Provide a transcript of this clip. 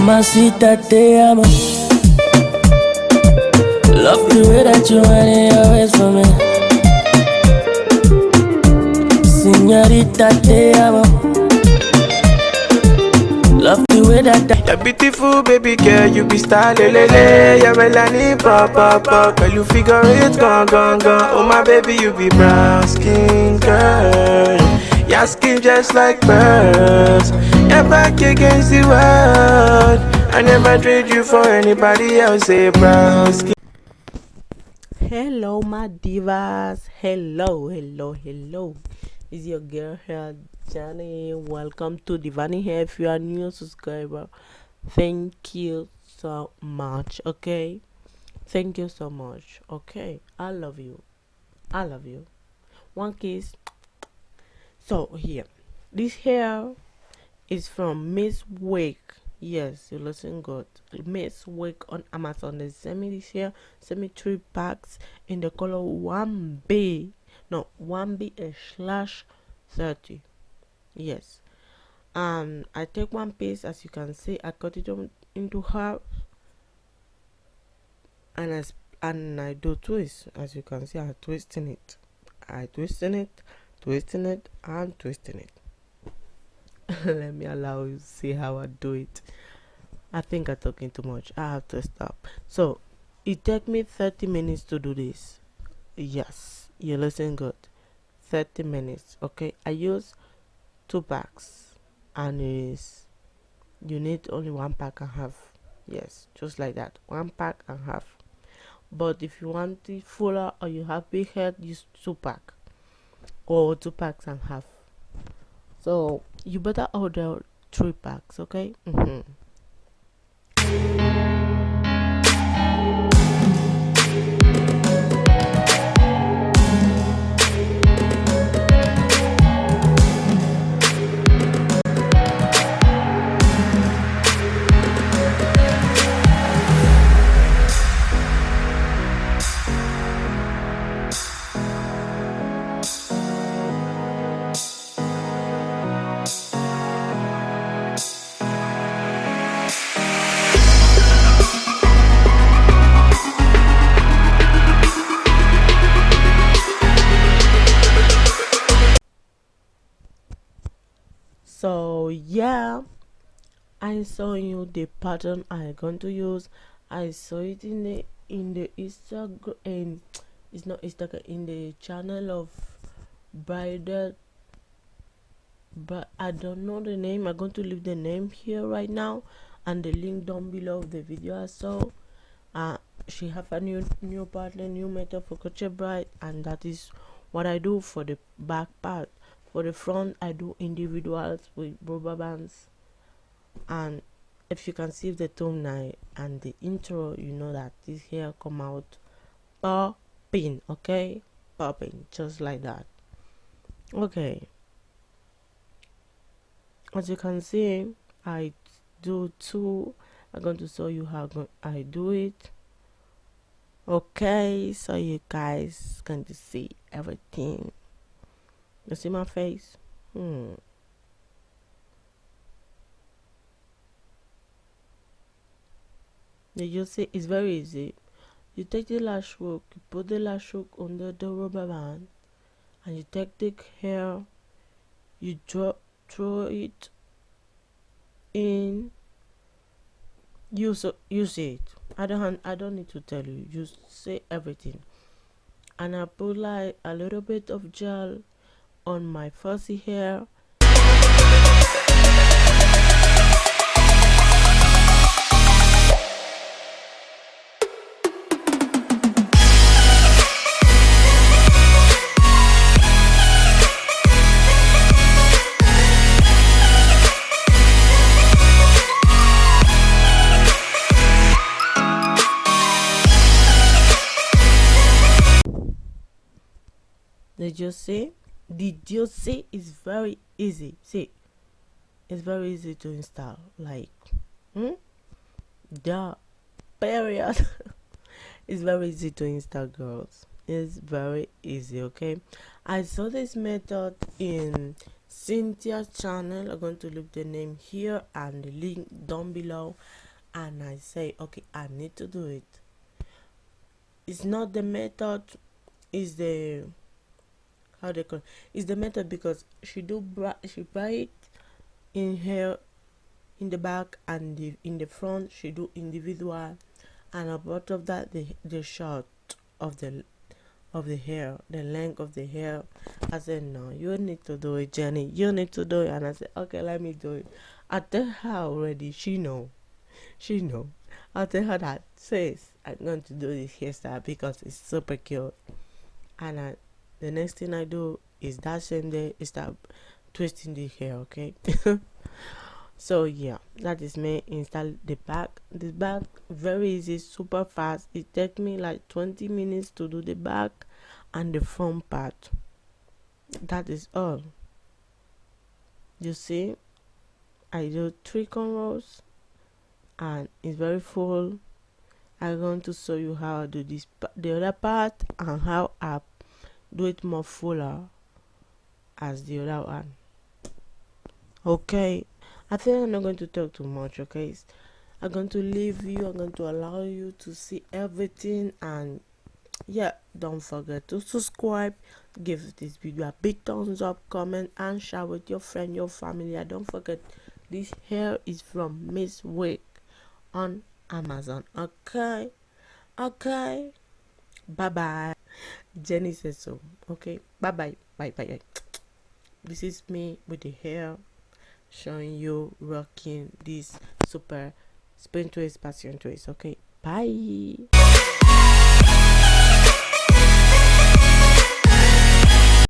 Mamacita, te amo. Love the way that you whine your waist for me. Señorita, te amo. Love the way that you're beautiful, baby girl, you be style, lele. You're melanin, pop, pop, pop. Girl, you figure it, gone, gone, gone. Oh my baby, you be brown skin girl. Your skin just like pearls. You're back against the world. I never trade you for anybody else, say brown skin. Hello my divas, hello, it's your girl here Johnny. Welcome to Divani here. If you are new subscriber, thank you so much. Okay, thank you so much. Okay, I love you, one kiss. So here, this hair is from Miss WIG. Yes, you listen good. Miss WIG on Amazon. They send me this here. Send me 3 packs in the color 1B. No, 1B/30. Yes. I take one piece, as you can see. I cut it into half, and I do twist. As you can see, I'm twisting it. Twisting it, and twisting it. Let me allow you to see how I do it. I think I'm talking too much. I have to stop. So it take me 30 minutes to do this. Yes, you listen good. 30 minutes. Okay, I use 2 packs, and you need only 1 pack and half. Yes, just like that, 1 pack and half. But if you want it fuller or you have big head, use 2 pack or 2 packs and half. So you better order 3 packs. Okay. So yeah, I saw you the pattern I'm going to use. I saw it in the Instagram, and it's not Instagram, in the channel of Bridal, but I don't know the name. I'm going to leave the name here right now and the link down below of the video I saw. She have a new pattern, new method for crochet bride, and that is what I do for the back part. For the front, I do individuals with rubber bands. And if you can see the thumbnail and the intro, you know that this hair come out popping. Okay, popping just like that. Okay, as you can see, I do 2. I'm going to show you how I do it. Okay, so you guys going to see everything. You see my face? Did you see? It's very easy. You take the lash hook, you put the lash hook under the rubber band, and you take the hair, you throw it in. You see it. I don't need to tell you. You say everything. And I put like a little bit of gel on my fuzzy hair. Did you see? It's very easy. See, it's very easy to install. Like, the period. It's very easy to install, girls. It's very easy. Okay, I saw this method in Cynthia's channel. I'm going to leave the name here and the link down below, and I say okay, I need to do it. It's not the method, it's the how they call it. It's the method because she buy it in her in the back and in the front she do individual, and about of that the short of the hair, the length of the hair. I said no, you need to do it, Jenny, you need to do it. And I said okay, let me do it. I tell her already, she know. I tell her that says I'm going to do this hairstyle because it's super cute. And the next thing I do is that same day is start twisting the hair, okay? So yeah, that is me install the back. This back very easy, super fast. It take me like 20 minutes to do the back and the front part. That is all. You see, I do 3 cornrows and it's very full. I'm going to show you how I do this the other part and how I do it more fuller as the other one. Okay, I think I'm not going to talk too much. Okay, I'm going to leave you. I'm going to allow you to see everything, and yeah, don't forget to subscribe, give this video a big thumbs up, comment and share with your friend, your family. And don't forget, this hair is from Miss WIG on Amazon. Okay, bye bye. Jenny says so. Okay, bye. This is me with the hair, showing you rocking this super spin twist, passion twist. Okay, bye.